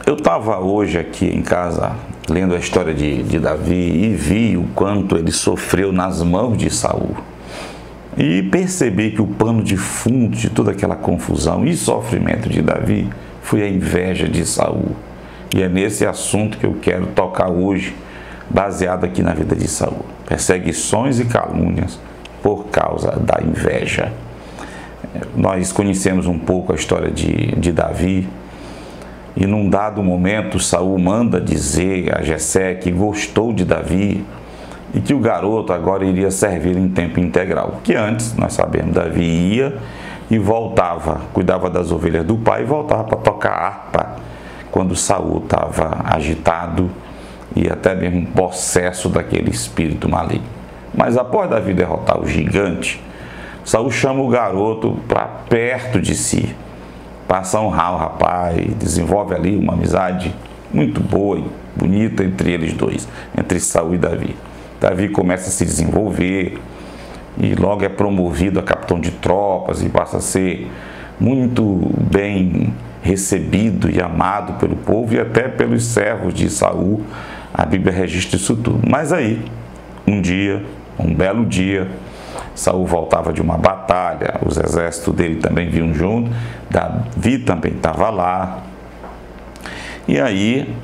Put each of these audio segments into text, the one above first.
Eu estava hoje aqui em casa lendo a história de Davi e vi o quanto ele sofreu nas mãos de Saul. E percebi que o pano de fundo de toda aquela confusão e sofrimento de Davi foi a inveja de Saul. E é nesse assunto que eu quero tocar hoje, baseado aqui na vida de Saul. Perseguições e calúnias por causa da inveja. Nós conhecemos um pouco a história de Davi. E num dado momento, Saul manda dizer a Jessé que gostou de Davi e que o garoto agora iria servir em tempo integral. Que antes, nós sabemos, Davi ia e voltava, cuidava das ovelhas do pai e voltava para tocar harpa quando Saul estava agitado e até mesmo possesso daquele espírito maligno. Mas após Davi derrotar o gigante, Saul chama o garoto para perto de si, passa a honrar o rapaz, desenvolve ali uma amizade muito boa e bonita entre eles dois, entre Saul e Davi. Davi começa a se desenvolver e logo é promovido a capitão de tropas e passa a ser muito bem recebido e amado pelo povo e até pelos servos de Saul. A Bíblia registra isso tudo. Mas aí, um belo dia, Saul voltava de uma batalha, os exércitos dele também vinham junto, Davi também estava lá. E aí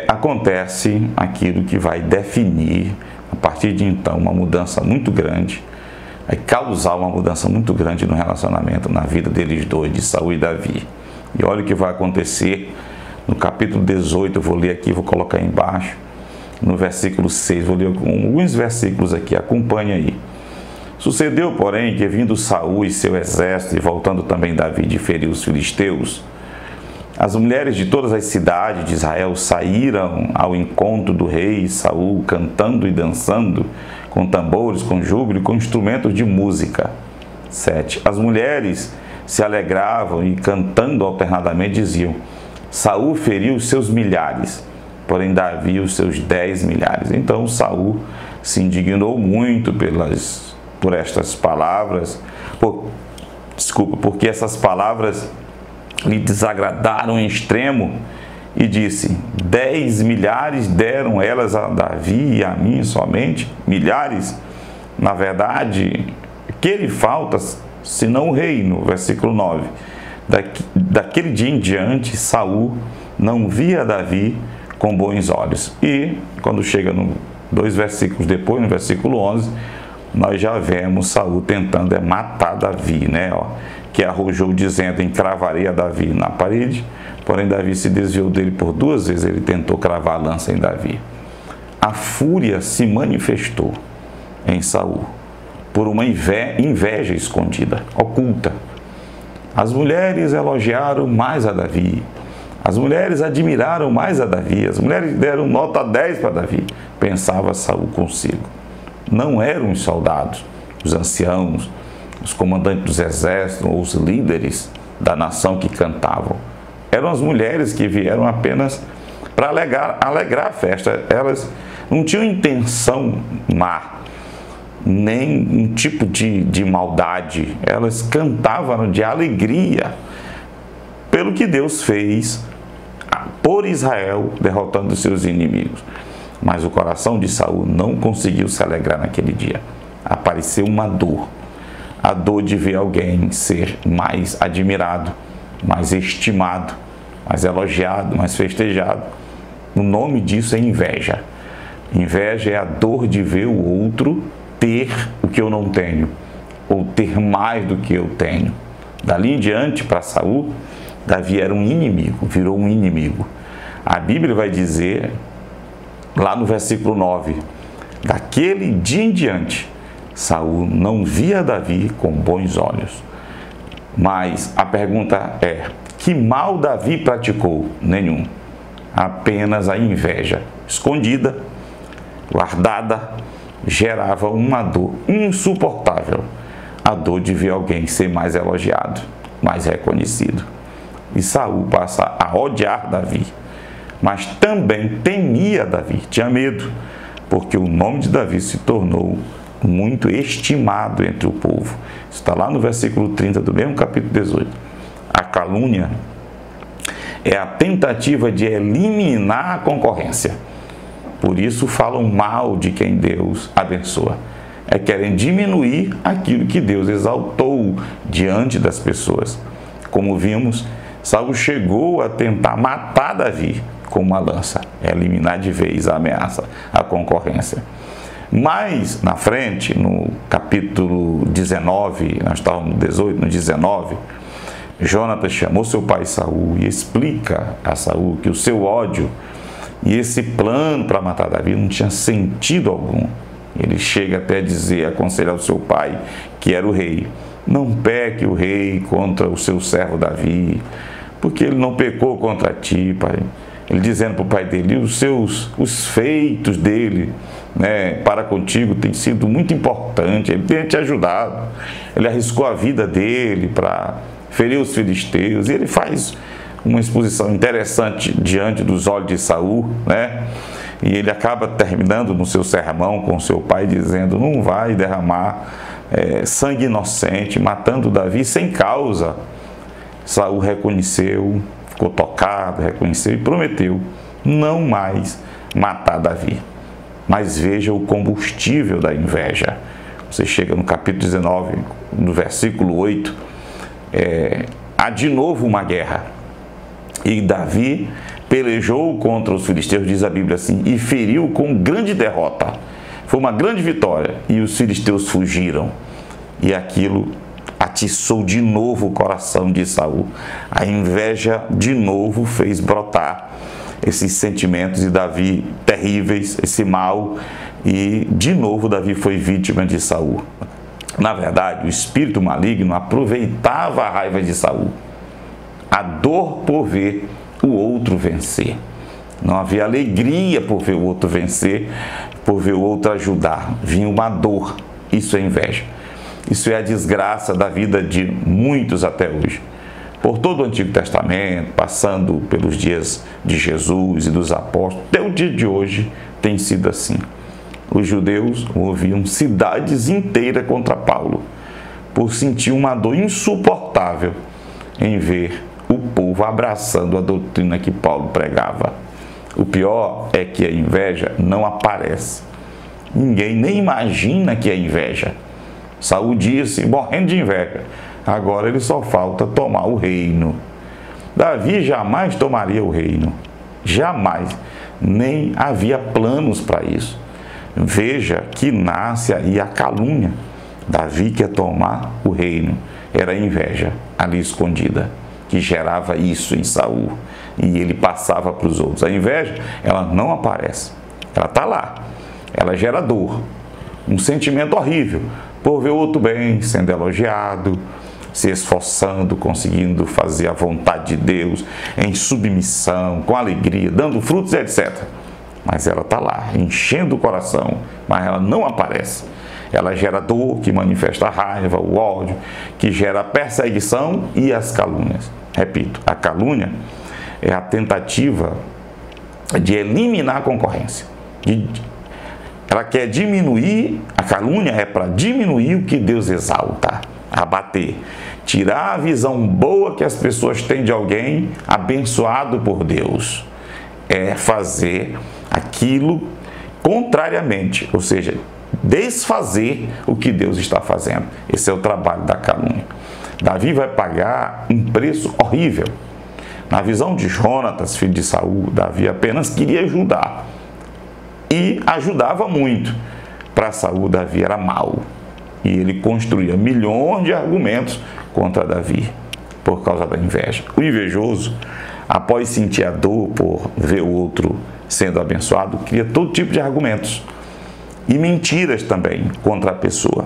acontece aquilo que vai definir, a partir de então, uma mudança muito grande, vai causar uma mudança muito grande no relacionamento, na vida deles dois, de Saul e Davi. E olha o que vai acontecer no capítulo 18, eu vou ler aqui, vou colocar aí embaixo, no versículo 6, vou ler alguns versículos aqui, acompanha aí. Sucedeu, porém, que vindo Saul e seu exército, e voltando também Davi de ferir os filisteus, as mulheres de todas as cidades de Israel saíram ao encontro do rei Saul, cantando e dançando, com tambores, com júbilo e com instrumentos de música. 7. As mulheres se alegravam e, cantando alternadamente, diziam: Saul feriu os seus milhares, porém Davi os seus 10 milhares. Então Saul se indignou muito por estas palavras, porque essas palavras lhe desagradaram em extremo, e disse: 10 milhares deram elas a Davi e a mim somente? Milhares? Na verdade, que lhe falta senão o reino? Versículo 9. Daquele dia em diante, Saul não via Davi com bons olhos. E quando chega dois versículos depois, no versículo 11, nós já vemos Saul tentando matar Davi, que arrojou dizendo: encravarei a Davi na parede. Porém Davi se desviou dele por 2 vezes, ele tentou cravar a lança em Davi. A fúria se manifestou em Saul por uma inveja escondida, oculta. As mulheres elogiaram mais a Davi, as mulheres admiraram mais a Davi, as mulheres deram nota 10 para Davi. Pensava Saul consigo: não eram os soldados, os anciãos, os comandantes dos exércitos ou os líderes da nação que cantavam. Eram as mulheres que vieram apenas para alegrar a festa. Elas não tinham intenção má, nem um tipo de maldade. Elas cantavam de alegria pelo que Deus fez por Israel, derrotando os seus inimigos. Mas o coração de Saul não conseguiu se alegrar naquele dia. Apareceu uma dor. A dor de ver alguém ser mais admirado, mais estimado, mais elogiado, mais festejado. O nome disso é inveja. Inveja é a dor de ver o outro ter o que eu não tenho, ou ter mais do que eu tenho. Dali em diante, para Saul, Davi era um inimigo, virou um inimigo. A Bíblia vai dizer, lá no versículo 9, daquele dia em diante, Saul não via Davi com bons olhos. Mas a pergunta é: que mal Davi praticou? Nenhum. Apenas a inveja escondida, guardada, gerava uma dor insuportável. A dor de ver alguém ser mais elogiado, mais reconhecido. E Saul passa a odiar Davi, mas também temia Davi, tinha medo, porque o nome de Davi se tornou muito estimado entre o povo. Isso está lá no versículo 30 do mesmo capítulo 18. A calúnia é a tentativa de eliminar a concorrência. Por isso falam mal de quem Deus abençoa. Querem diminuir aquilo que Deus exaltou diante das pessoas. Como vimos, Saul chegou a tentar matar Davi com uma lança, eliminar de vez a ameaça, a concorrência. Mas, na frente, no capítulo 19, nós estávamos no 18, no 19, Jonatas chamou seu pai Saul e explica a Saul que o seu ódio e esse plano para matar Davi não tinha sentido algum. Ele chega até a dizer, aconselhar o seu pai, que era o rei: não peque o rei contra o seu servo Davi, porque ele não pecou contra ti, pai. Ele dizendo para o pai dele, os feitos dele, né, para contigo tem sido muito importante, ele tem te ajudado, ele arriscou a vida dele para ferir os filisteus, e ele faz uma exposição interessante diante dos olhos de Saul, né? E ele acaba terminando no seu sermão com seu pai dizendo, não vai derramar sangue inocente, matando Davi sem causa. Saul reconheceu, ficou tocado, reconheceu e prometeu não mais matar Davi. Mas veja o combustível da inveja. Você chega no capítulo 19, no versículo 8, há de novo uma guerra. E Davi pelejou contra os filisteus, diz a Bíblia assim, e feriu com grande derrota. Foi uma grande vitória e os filisteus fugiram. E aquilo atiçou de novo o coração de Saul. A inveja de novo fez brotar esses sentimentos de Davi terríveis, esse mal, e de novo Davi foi vítima de Saul. Na verdade, o espírito maligno aproveitava a raiva de Saul, a dor por ver o outro vencer. Não havia alegria por ver o outro vencer, por ver o outro ajudar. Vinha uma dor. Isso é inveja. Isso é a desgraça da vida de muitos até hoje. Por todo o Antigo Testamento, passando pelos dias de Jesus e dos apóstolos, até o dia de hoje tem sido assim. Os judeus moviam cidades inteiras contra Paulo, por sentir uma dor insuportável em ver o povo abraçando a doutrina que Paulo pregava. O pior é que a inveja não aparece. Ninguém nem imagina que é inveja. Saul disse, morrendo de inveja, agora ele só falta tomar o reino. Davi jamais tomaria o reino. Jamais. Nem havia planos para isso. Veja que nasce aí a calúnia. Davi quer tomar o reino. Era a inveja ali escondida que gerava isso em Saul. E ele passava para os outros. A inveja, ela não aparece. Ela está lá. Ela gera dor. Um sentimento horrível por ver o outro bem, sendo elogiado, se esforçando, conseguindo fazer a vontade de Deus, em submissão, com alegria, dando frutos, etc. Mas ela está lá, enchendo o coração, mas ela não aparece. Ela gera dor, que manifesta a raiva, o ódio, que gera a perseguição e as calúnias. Repito, a calúnia é a tentativa de eliminar a concorrência. Ela quer diminuir, a calúnia é para diminuir o que Deus exalta, abater, tirar a visão boa que as pessoas têm de alguém abençoado por Deus. É fazer aquilo contrariamente, ou seja, desfazer o que Deus está fazendo. Esse é o trabalho da calúnia. Davi vai pagar um preço horrível. Na visão de Jonatas, filho de Saul, Davi apenas queria ajudar. E ajudava muito. Para Saul, Davi era mau. E ele construía milhões de argumentos contra Davi, por causa da inveja. O invejoso, após sentir a dor por ver o outro sendo abençoado, cria todo tipo de argumentos. E mentiras também contra a pessoa.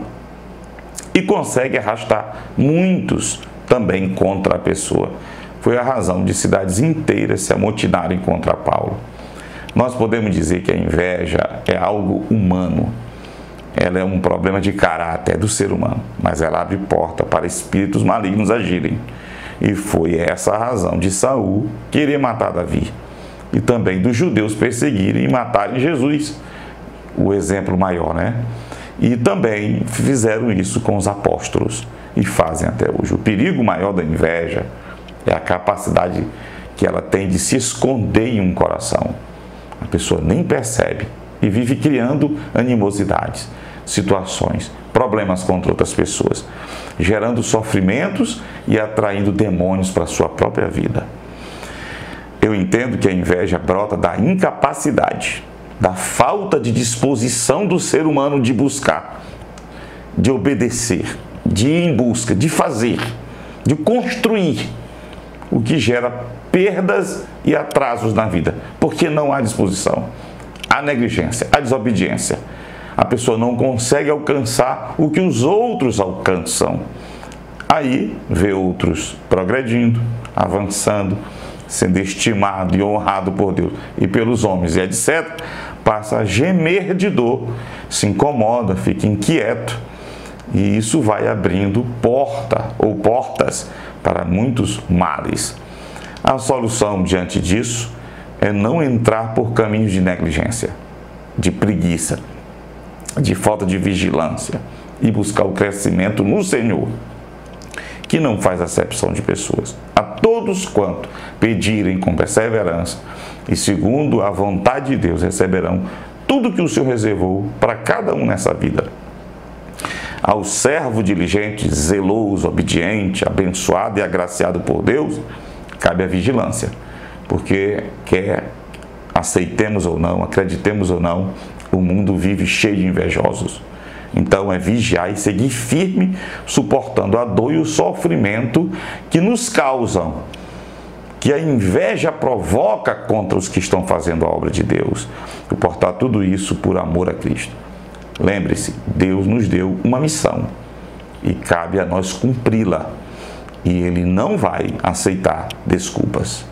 E consegue arrastar muitos também contra a pessoa. Foi a razão de cidades inteiras se amotinarem contra Paulo. Nós podemos dizer que a inveja é algo humano. Ela é um problema de caráter do ser humano, mas ela abre porta para espíritos malignos agirem. E foi essa a razão de Saul querer matar Davi. E também dos judeus perseguirem e matarem Jesus. O exemplo maior, né? E também fizeram isso com os apóstolos e fazem até hoje. O perigo maior da inveja é a capacidade que ela tem de se esconder em um coração. A pessoa nem percebe e vive criando animosidades, situações, problemas contra outras pessoas, gerando sofrimentos e atraindo demônios para a sua própria vida. Eu entendo que a inveja brota da incapacidade, da falta de disposição do ser humano de buscar, de obedecer, de ir em busca, de fazer, de construir, o que gera perdas e atrasos na vida, porque não há disposição, há negligência, há desobediência. A pessoa não consegue alcançar o que os outros alcançam. Aí vê outros progredindo, avançando, sendo estimado e honrado por Deus e pelos homens, e etc., passa a gemer de dor, se incomoda, fica inquieto, e isso vai abrindo portas para muitos males. A solução diante disso é não entrar por caminhos de negligência, de preguiça, de falta de vigilância, e buscar o crescimento no Senhor, que não faz acepção de pessoas. A todos quanto pedirem com perseverança e segundo a vontade de Deus receberão tudo que o Senhor reservou para cada um nessa vida. Ao servo diligente, zeloso, obediente, abençoado e agraciado por Deus, cabe a vigilância, porque quer aceitemos ou não, acreditemos ou não, o mundo vive cheio de invejosos. Então é vigiar e seguir firme, suportando a dor e o sofrimento que nos causam, que a inveja provoca contra os que estão fazendo a obra de Deus. Suportar tudo isso por amor a Cristo. Lembre-se, Deus nos deu uma missão e cabe a nós cumpri-la. E Ele não vai aceitar desculpas.